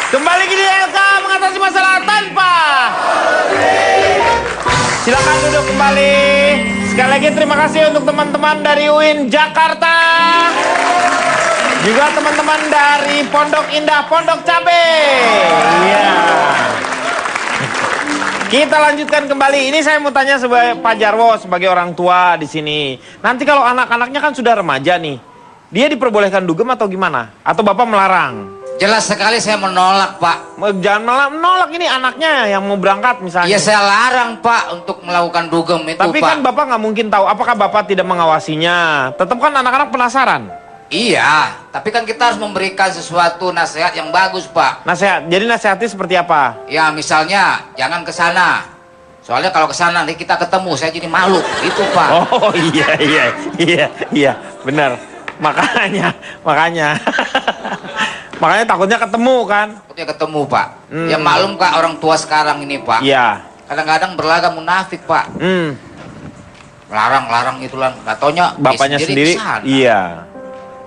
Kembali ke DLK mengatasi masalah tanpa. Silakan duduk kembali. Sekali lagi terima kasih untuk teman-teman dari UIN Jakarta. Juga teman-teman dari Pondok Indah, Pondok Cabe. Iya. Kita lanjutkan kembali. Ini saya mau tanya sebagai Pak Jarwo sebagai orang tua di sini. Nanti kalau anak-anaknya kan sudah remaja nih, dia diperbolehkan dugem atau gimana? Atau Bapak melarang? Jelas sekali saya menolak, Pak. Jangan menolak ini anaknya yang mau berangkat misalnya. Ya saya larang, Pak, untuk melakukan dugem itu, Tapi Pak. kan Bapak nggak mungkin tahu. Apakah Bapak tidak mengawasinya? Tetap kan anak-anak penasaran. Iya, tapi kan kita harus memberikan sesuatu nasihat yang bagus, Pak. Nasihat. Jadi nasihatnya seperti apa? Ya, misalnya jangan ke sana. Soalnya kalau ke sana nanti kita ketemu, saya jadi malu, gitu, Pak. Oh iya, benar. Makanya. Makanya takutnya ketemu kan? Takutnya ketemu, Pak. Ya malum, Pak, orang tua sekarang ini, Pak. Iya. Kadang-kadang berlagak munafik, Pak. Larang itulah. Katanya Bapaknya sendiri. kesana. Iya.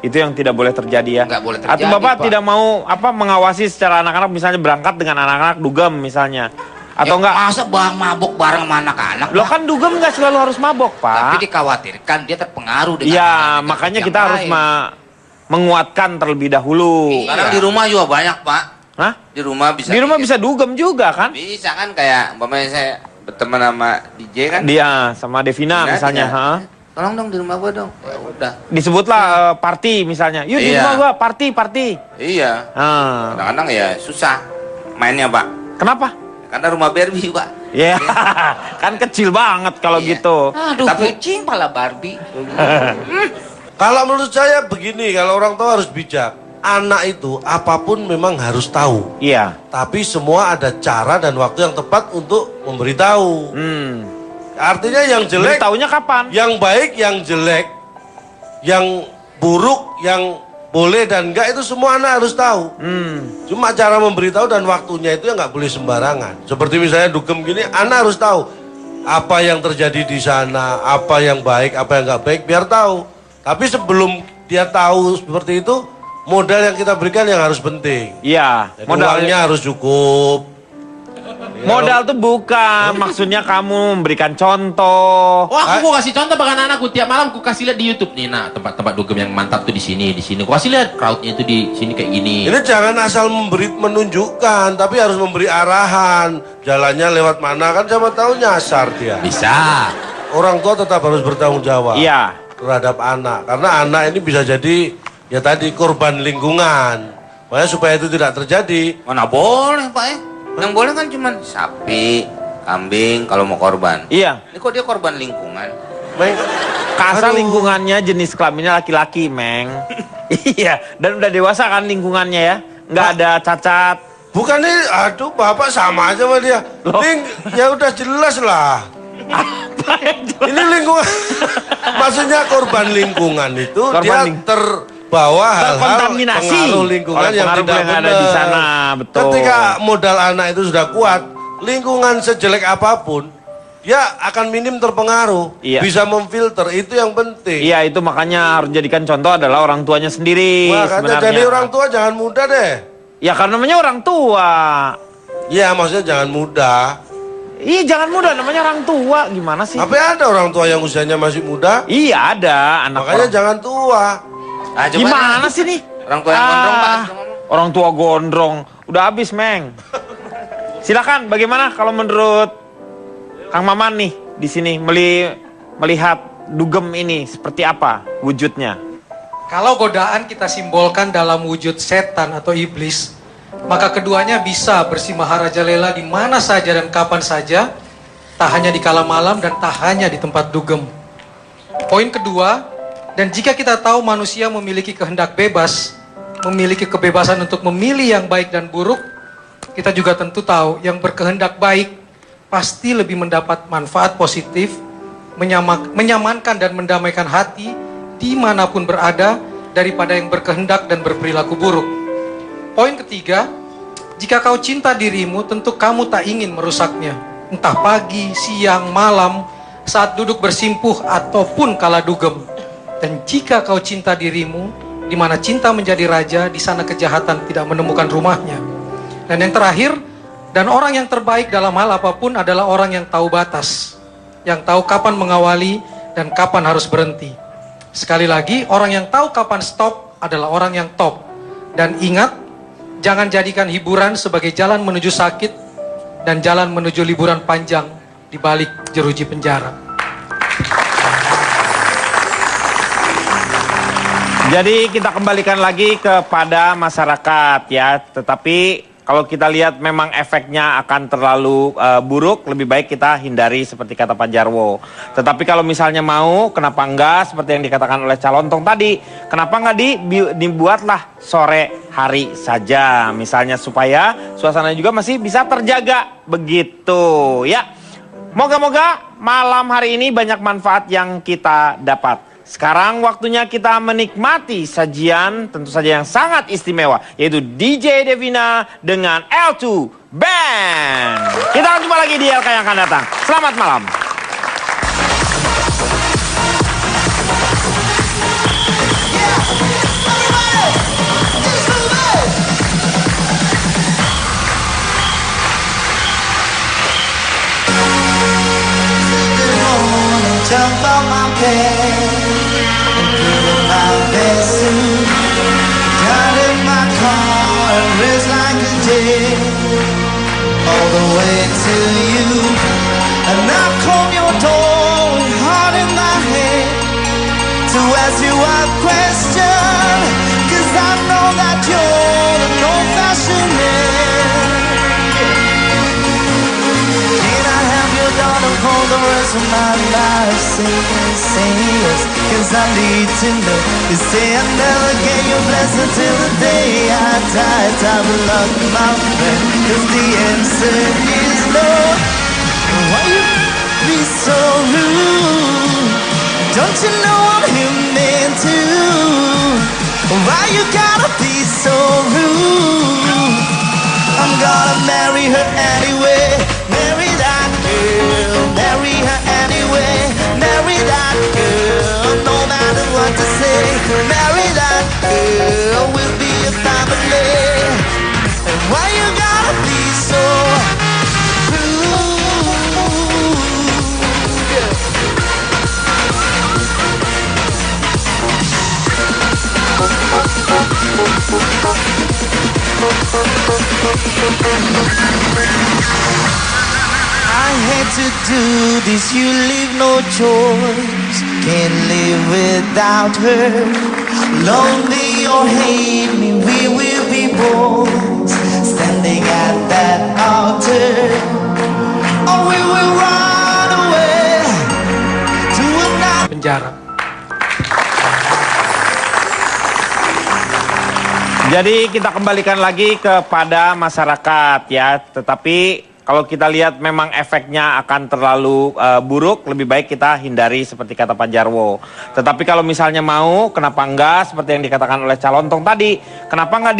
Itu yang tidak boleh terjadi ya. Nggak boleh terjadi, Atau Bapak Pak. tidak mau mengawasi secara anak-anak misalnya berangkat dengan anak-anak dugem misalnya. Atau Ya, enggak? masa mabuk bareng sama anak-anak, Lo Pak? kan dugem nggak selalu harus mabok, Pak. Tapi dikhawatirkan dia terpengaruh dengan Iya, anak-anak makanya yang kita harus lain. menguatkan terlebih dahulu. Iya. Sekarang di rumah juga banyak, Pak. Hah? Di rumah bisa. Di rumah bisa dugem juga kan? Bisa kan, kayak umpamanya saya berteman sama DJ kan. Dia sama Devina Devina, misalnya, Devina. ha? Tolong dong di rumah gua dong. Ya udah. Disebutlah party misalnya. Yuk di Iya. rumah gua party. Iya. Ah. Kadang-kadang ya susah mainnya, Pak. Kenapa? Karena rumah Barbie, Pak. Ya, kan kecil banget kalau Iya. gitu. Aduh, Tapi- kucing pala Barbie. Kalau menurut saya begini, kalau orang tua harus bijak. Anak itu apapun memang harus tahu. Iya. Tapi semua ada cara dan waktu yang tepat untuk memberitahu. Artinya yang jelek, Taunya kapan? yang baik, yang jelek, yang buruk, yang boleh dan enggak itu semua anak harus tahu. Cuma cara memberitahu dan waktunya itu yang nggak boleh sembarangan. Seperti misalnya dugem gini, anak harus tahu apa yang terjadi di sana, apa yang baik, apa yang nggak baik, biar tahu. Tapi sebelum dia tahu seperti itu, modal yang kita berikan yang harus penting. Iya. Jadi uangnya harus cukup. Modal tuh bukan maksudnya kamu memberikan contoh. Wah, aku kasih contoh bahkan anakku tiap malam aku kasih lihat di YouTube nih, nah tempat-tempat dugem yang mantap tuh di sini. Aku kasih lihat crowdnya itu di sini kayak gini. Ini jangan asal menunjukkan, tapi harus memberi arahan. Jalannya lewat mana kan siapa tahu nyasar dia. Bisa. Orang tua tetap harus bertanggung jawab Iya. terhadap anak. Karena anak ini bisa jadi ya tadi korban lingkungan. Makanya supaya itu tidak terjadi. Mana boleh, Pak ya? Yang boleh kan cuma sapi, kambing kalau mau korban. Iya. Ini kok dia korban lingkungan? Meng, Kasar aduh. lingkungannya jenis kelaminnya laki-laki, Meng. Iya. Dan udah dewasa kan lingkungannya ya. Nggak ada cacat. Bukan nih, aduh bapak sama aja sama dia. Loh. Ya udah jelas lah. Ini lingkungan. Maksudnya korban lingkungan itu Korban dia ling- terbawa hal-hal Terkontaminasi pengaruh lingkungan oleh yang pengaruh tidak yang ada benar. di sana, betul. Ketika modal anak itu sudah kuat, lingkungan sejelek apapun, dia akan minim terpengaruh. Iya. Bisa memfilter, itu yang penting. Iya, itu makanya harus jadikan contoh adalah orang tuanya sendiri Makanya sebenarnya. jadi orang tua jangan muda deh. Ya karena namanya orang tua. Iya, maksudnya jangan muda. Iya, jangan muda, namanya orang tua. Gimana sih? Tapi ada orang tua yang usianya masih muda, Iya, ada anak makanya orang. jangan tua. Ah, coba Gimana sih nih? Orang tua yang gondrong, Pak. Orang tua gondrong. Udah habis, Meng. Silakan, bagaimana kalau menurut Kang Maman nih di sini melihat dugem ini seperti apa wujudnya? Kalau godaan kita simbolkan dalam wujud setan atau iblis, maka keduanya bisa bersih maharajalela di mana saja dan kapan saja, tak hanya di kala malam dan tak hanya di tempat dugem. Poin kedua, dan jika kita tahu manusia memiliki kehendak bebas, memiliki kebebasan untuk memilih yang baik dan buruk, kita juga tentu tahu yang berkehendak baik pasti lebih mendapat manfaat positif, menyamankan dan mendamaikan hati dimanapun berada daripada yang berkehendak dan berperilaku buruk. Poin ketiga, jika kau cinta dirimu, tentu kamu tak ingin merusaknya. Entah pagi, siang, malam, saat duduk bersimpuh ataupun kala dugem. Dan jika kau cinta dirimu, di mana cinta menjadi raja, di sana kejahatan tidak menemukan rumahnya. Dan yang terakhir, dan orang yang terbaik dalam hal apapun adalah orang yang tahu batas, yang tahu kapan mengawali dan kapan harus berhenti. Sekali lagi, orang yang tahu kapan stop adalah orang yang top. Dan ingat, jangan jadikan hiburan sebagai jalan menuju sakit dan jalan menuju liburan panjang di balik jeruji penjara. Jadi kita kembalikan lagi kepada masyarakat ya. Tetapi kalau kita lihat memang efeknya akan terlalu buruk, lebih baik kita hindari seperti kata Pak Jarwo. Tetapi kalau misalnya mau, kenapa enggak seperti yang dikatakan oleh Calontong tadi, kenapa enggak dibuatlah sore hari saja misalnya supaya suasana juga masih bisa terjaga begitu ya. Moga-moga malam hari ini banyak manfaat yang kita dapat. Sekarang waktunya kita menikmati sajian tentu saja yang sangat istimewa, yaitu DJ Devina dengan L2 Band. Kita akan jumpa lagi di LK yang akan datang. Selamat malam. Jump on my bed and put on my best suit. Got in my car and race like a jet all the way to you. And knock on your door with heart in my head to ask you a question, 'cause I know that you're an old-fashioned man. Can I have your daughter for the rest of my life? Say yes, 'cause I need to know. You say I never gave you blessing till the day I died. Time of luck, my friend, 'cause the answer is no. Why you be so rude? Don't you know I'm human too? Why you gotta be so rude? I'm gonna marry her anyway. Marry that girl, marry her anyway. Marry that girl, no matter what to say. Marry that girl, we'll be a family. And why you gotta be so rude? I hate to do this, you leave no choice. Can't live without her. Lonely or hate me, we will be boys, standing at that altar. Or we will run away to another Penjara. Jadi kita kembalikan lagi kepada masyarakat ya. Tetapi kalau kita lihat memang efeknya akan terlalu buruk, lebih baik kita hindari seperti kata Pak Jarwo. Tetapi kalau misalnya mau, kenapa enggak seperti yang dikatakan oleh Calontong tadi, kenapa enggak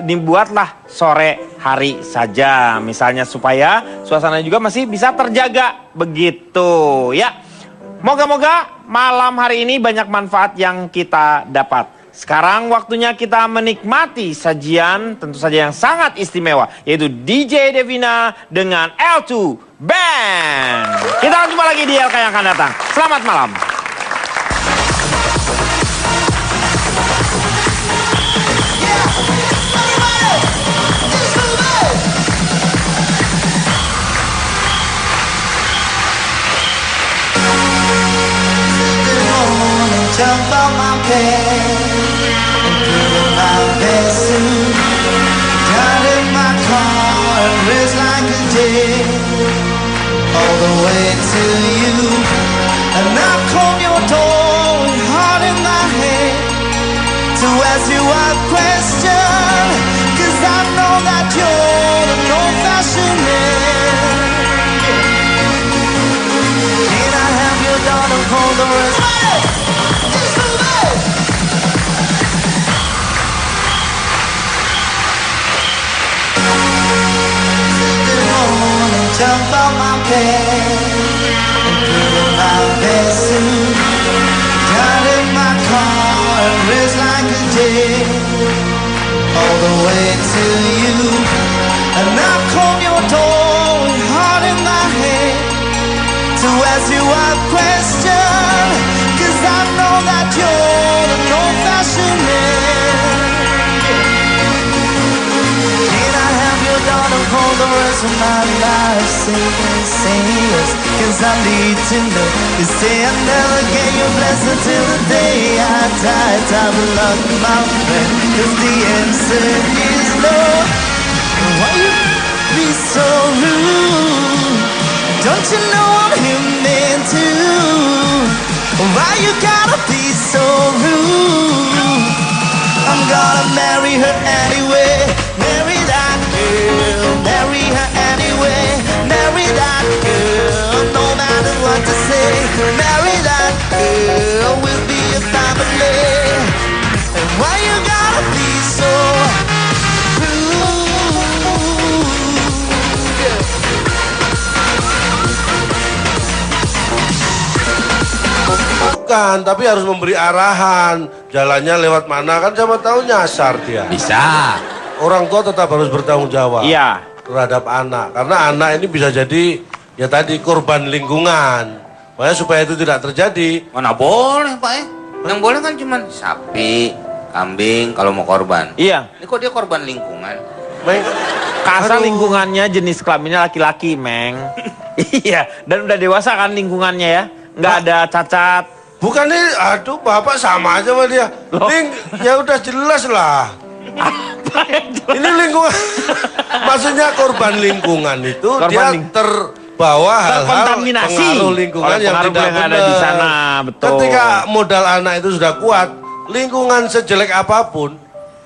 dibuatlah sore hari saja misalnya supaya suasana juga masih bisa terjaga begitu ya. Moga-moga malam hari ini banyak manfaat yang kita dapat. Sekarang waktunya kita menikmati sajian tentu saja yang sangat istimewa, yaitu DJ Devina dengan L2 Band. Kita akan jumpa lagi di LK yang akan datang. Selamat malam. jump on my bed and put on my best suit. Got in my car and race like a jet all the way to you. And knock on your door with heart in my head to ask you a question, 'cause I know that you're an old-fashioned man. Can I have your daughter for the rest? Jump on my bed and put on my best suit. Got in my car and race like a jet all the way to you. rest of my life. Say yes, 'cause I need to know. You say I never get your blessing till the day I die. Time of luck, my friend, 'cause the answer is no. Why you be so rude? Don't you know I'm human too? Why you gotta be so rude? I'm gonna marry her anyway. Marry that girl. Marry her anyway. Marry that girl. No matter what to say. Marry that girl. We'll be a family. And why you gotta be so rude? Bukan, tapi harus memberi arahan. Jalannya lewat mana kan siapa tahu nyasar dia. Bisa. Orang tua tetap harus bertanggung jawab Iya. terhadap anak. Karena anak ini bisa jadi ya tadi korban lingkungan. Makanya supaya itu tidak terjadi. Mana boleh Pak Yang boleh kan cuma sapi, kambing kalau mau korban. Iya. Ini kok dia korban lingkungan? Meng, Kasar aduh. lingkungannya jenis kelaminnya laki-laki, Meng. Iya, dan udah dewasa kan lingkungannya ya. Nggak ada cacat. Bukan nih, aduh bapak sama aja sama dia. Loh. Ya udah jelas lah. Apa itu? Ini lingkungan. Maksudnya korban lingkungan itu Korban dia terbawa hal-hal terkontaminasi pengaruh lingkungan oleh yang pengaruh tidak yang ada benar. di sana, betul. Ketika modal anak itu sudah kuat, lingkungan sejelek apapun,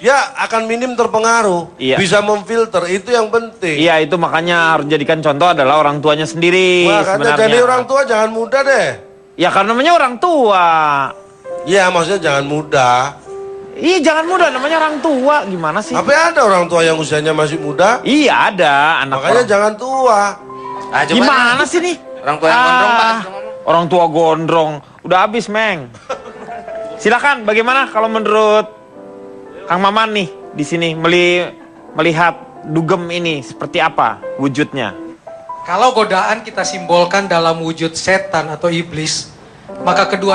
dia akan minim terpengaruh. Iya. Bisa memfilter, itu yang penting. Iya, itu makanya harus jadikan contoh adalah orang tuanya sendiri Wah, kata sebenarnya. jadi orang tua jangan muda deh. Ya karena namanya orang tua. Iya, maksudnya jangan muda. Iya, jangan muda, namanya orang tua. Gimana sih? Tapi ada orang tua yang usianya masih muda, Iya, ada anak makanya orang. jangan tua. Ah, coba Gimana sih nih? Orang tua yang gondrong, Pak. Orang tua gondrong. Udah habis, Meng. Silakan, bagaimana kalau menurut Kang Maman nih di sini melihat dugem ini seperti apa wujudnya? Kalau godaan kita simbolkan dalam wujud setan atau iblis, maka keduanya